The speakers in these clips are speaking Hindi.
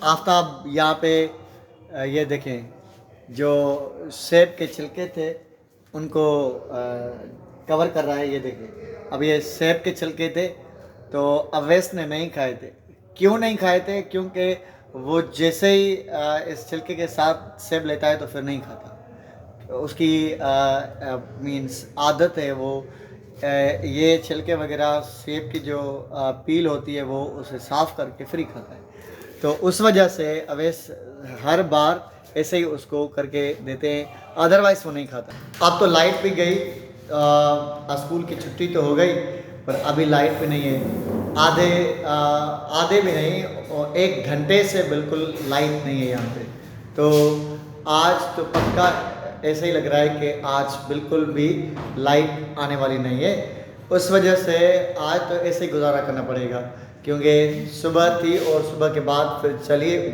आफ्ताब यहाँ पे ये देखें जो सेब के छिलके थे उनको कवर कर रहा है। ये देखें, अब ये सेब के छिलके थे तो अवैस ने नहीं खाए थे। क्यों नहीं खाए थे? क्योंकि वो जैसे ही इस छिलके के साथ सेब लेता है तो फिर नहीं खाता। उसकी मीन्स आदत है वो ये छिलके वगैरह सेब की जो पील होती है वो उसे साफ़ करके फ्री खाता है। तो उस वजह से अवैस हर बार ऐसे ही उसको करके देते हैं, अदरवाइज़ वो नहीं खाता। अब तो लाइट भी गई, स्कूल की छुट्टी तो हो गई पर अभी लाइट भी नहीं है। आधे भी नहीं और 1 घंटे से बिल्कुल लाइट नहीं है यहाँ पे। तो आज तो पक्का ऐसा ही लग रहा है कि आज बिल्कुल भी लाइट आने वाली नहीं है। उस वजह से आज तो ऐसे ही गुजारा करना पड़ेगा क्योंकि सुबह थी और सुबह के बाद फिर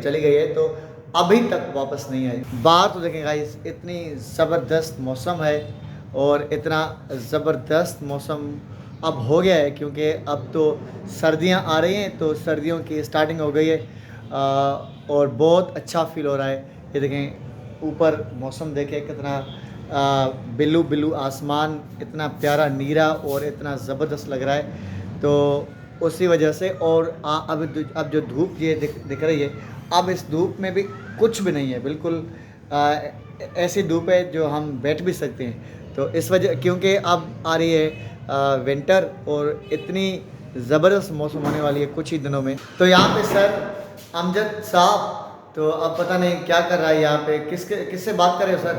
चली गई है तो अभी तक वापस नहीं आई। बाहर तो देखें गाइस, इतनी ज़बरदस्त मौसम है और इतना ज़बरदस्त मौसम अब हो गया है क्योंकि अब तो सर्दियां आ रही हैं तो सर्दियों की स्टार्टिंग हो गई है और बहुत अच्छा फील हो रहा है। ये देखें ऊपर मौसम देखें कितना बिल्लू बिल्लू आसमान, इतना प्यारा नीला और इतना ज़बरदस्त लग रहा है। तो उसी वजह से और अब जो धूप ये दिख रही है, अब इस धूप में भी कुछ भी नहीं है, बिल्कुल ऐसी धूप है जो हम बैठ भी सकते हैं। तो इस वजह क्योंकि अब आ रही है विंटर और इतनी ज़बरदस्त मौसम होने वाली है कुछ ही दिनों में। तो यहाँ पे सर अमजद साहब तो अब पता नहीं क्या कर रहा है यहाँ पे, किससे बात कर रहे हो सर?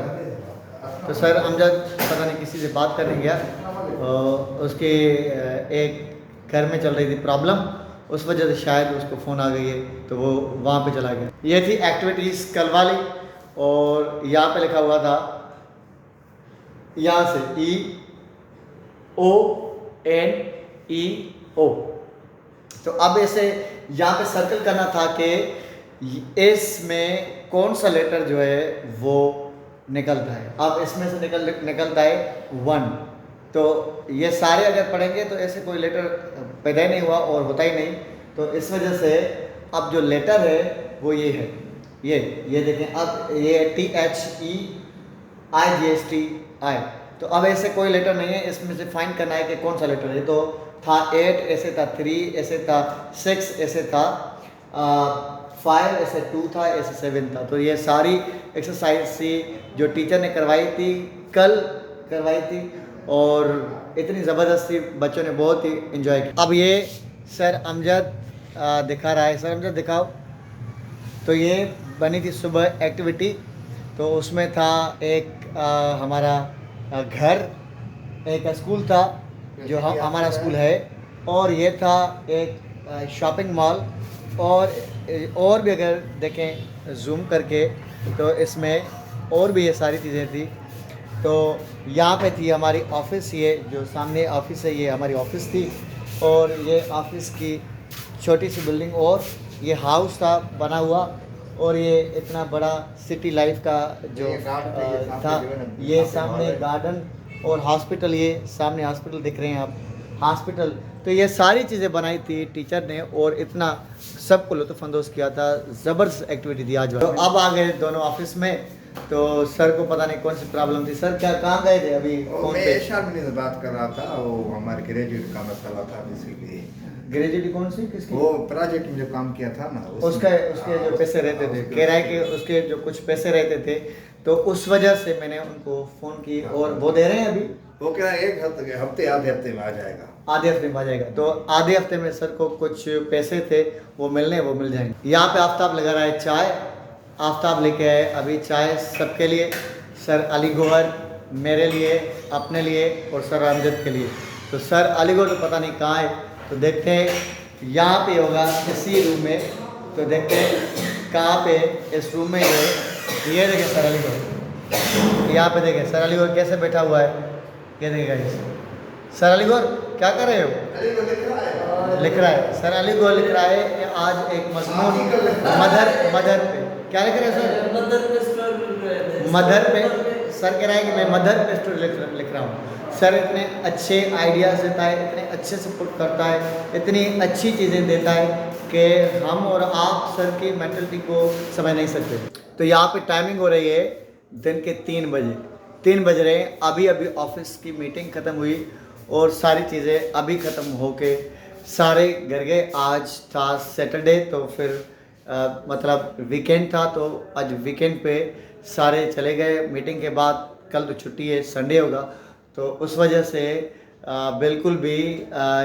तो सर अमजद पता नहीं किसी से बात करने गया, उसके एक घर में चल रही थी प्रॉब्लम, उस वजह से शायद उसको फ़ोन आ गई है तो वो वहाँ पे चला गया। ये थी एक्टिविटीज़ कल वाली और यहाँ पे लिखा हुआ था यहाँ से EONEO। तो अब ऐसे यहाँ पे सर्कल करना था कि इसमें कौन सा लेटर जो है वो निकलता है। अब इसमें से निकलता है 1। तो ये सारे अगर पढ़ेंगे तो ऐसे कोई लेटर पैदा ही नहीं हुआ और होता ही नहीं। तो इस वजह से अब जो लेटर है वो ये है, ये देखें, अब ये THEIGSTI। तो अब ऐसे कोई लेटर नहीं है, इसमें से फाइंड करना है कि कौन सा लेटर है। तो था 8, ऐसे था 3, ऐसे था 6, ऐसे था 5, ऐसे 2 था, ऐसे 7 था। तो ये सारी एक्सरसाइज सी जो टीचर ने कल करवाई थी और इतनी ज़बरदस्ती बच्चों ने बहुत ही इन्जॉय किया। अब ये सर अमजद दिखा रहा है, सर अमजद दिखाओ। तो ये बनी थी सुबह एक्टिविटी, तो उसमें था एक हमारा घर, एक स्कूल था जो हमारा स्कूल है, और ये था एक शॉपिंग मॉल, और भी अगर देखें जूम करके तो इसमें और भी ये सारी चीज़ें थी। तो यहाँ पे थी हमारी ऑफ़िस, ये जो सामने ऑफ़िस है ये हमारी ऑफ़िस थी, और ये ऑफ़िस की छोटी सी बिल्डिंग और ये हाउस था बना हुआ, और ये इतना बड़ा सिटी लाइफ का जो था, ये सामने गार्डन और हॉस्पिटल, ये सामने हॉस्पिटल दिख रहे हैं आप, हॉस्पिटल। तो ये सारी चीज़ें बनाई थी टीचर ने और इतना सबको लुत्फ़अंदोज़ किया था, ज़बरदस्त एक्टिविटी थी आज। तो अब आ गए दोनों ऑफिस में, तो सर को पता नहीं कौन सी प्रॉब्लम थी। सर क्या कहाँ गए थे अभी? मैं शामिनी से बात कर रहा था, वो हमारे ग्रेजुएट का मसला था, इसीलिए। ग्रेजुएटी कौन सी, किसकी? वो प्रोजेक्ट में जो काम किया था ना, उसके जो पैसे रहते थे, कह रहा है कि उसके जो कुछ पैसे रहते थे तो उस वजह से मैंने उनको फ़ोन की और वो दे रहे हैं अभी। वो कह रहा है 1 हफ्ते आधे हफ्ते में आ जाएगा। आधे हफ्ते में आ जाएगा। तो आधे हफ्ते में सर को कुछ पैसे थे वो मिल जाएंगे। यहाँ पे आफ्ताब लगा रहा है चाय, आफ्ताब लेके आए अभी चाय सबके लिए, सर अली गौहर, मेरे लिए, अपने लिए और सर अमजद के लिए। तो सर अली गौहर तो पता नहीं कहाँ है, तो देखते हैं यहाँ पे होगा इसी रूम में। तो देखते हैं कहाँ पे, इस रूम में ही है। ये देखें सर अली गौहर, यहाँ पे देखें सर अली गौहर कैसे बैठा हुआ है, ये देखेगा। सर अली गौहर क्या कर रहे हो? लिख रहा है सर अली गौहर, लिख रहा है आज एक मजमून मदर पे। क्या लिख रहे हैं सर? मदर पे। सर कह रहा है कि मैं मदर पे स्टोरी लिख रहा हूँ। सर इतने अच्छे आइडियाज़ देता है, इतने अच्छे से पुट करता है, इतनी अच्छी चीज़ें देता है कि हम और आप सर की मेंटलिटी को समझ नहीं सकते। तो यहाँ पे टाइमिंग हो रही है दिन के 3 बजे, 3 बज रहे हैं। अभी अभी ऑफिस की मीटिंग ख़त्म हुई और सारी चीज़ें अभी ख़त्म होके सारे घर गए। आज था सैटरडे, तो फिर मतलब वीकेंड था, तो आज वीकेंड पे सारे चले गए मीटिंग के बाद। कल तो छुट्टी है, संडे होगा, तो उस वजह से बिल्कुल भी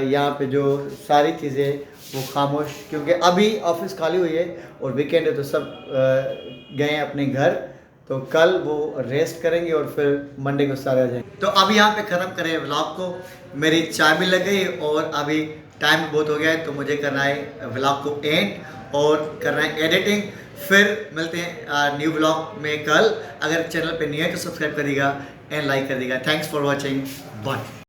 यहाँ पे जो सारी चीज़ें वो खामोश, क्योंकि अभी ऑफिस खाली हुई है और वीकेंड है तो सब गए अपने घर। तो कल वो रेस्ट करेंगे और फिर मंडे को सारे आ जाएंगे। तो अब यहाँ पे ख़त्म करें व्लॉग को। मेरी चाय भी लग गई और अभी टाइम बहुत हो गया है, तो मुझे करना है व्लॉग को एंड और करना है एडिटिंग। फिर मिलते हैं न्यू व्लॉग में कल। अगर चैनल पे नहीं है तो सब्सक्राइब करिएगा एंड लाइक कर दीजिएगा। Thanks for watching, bye.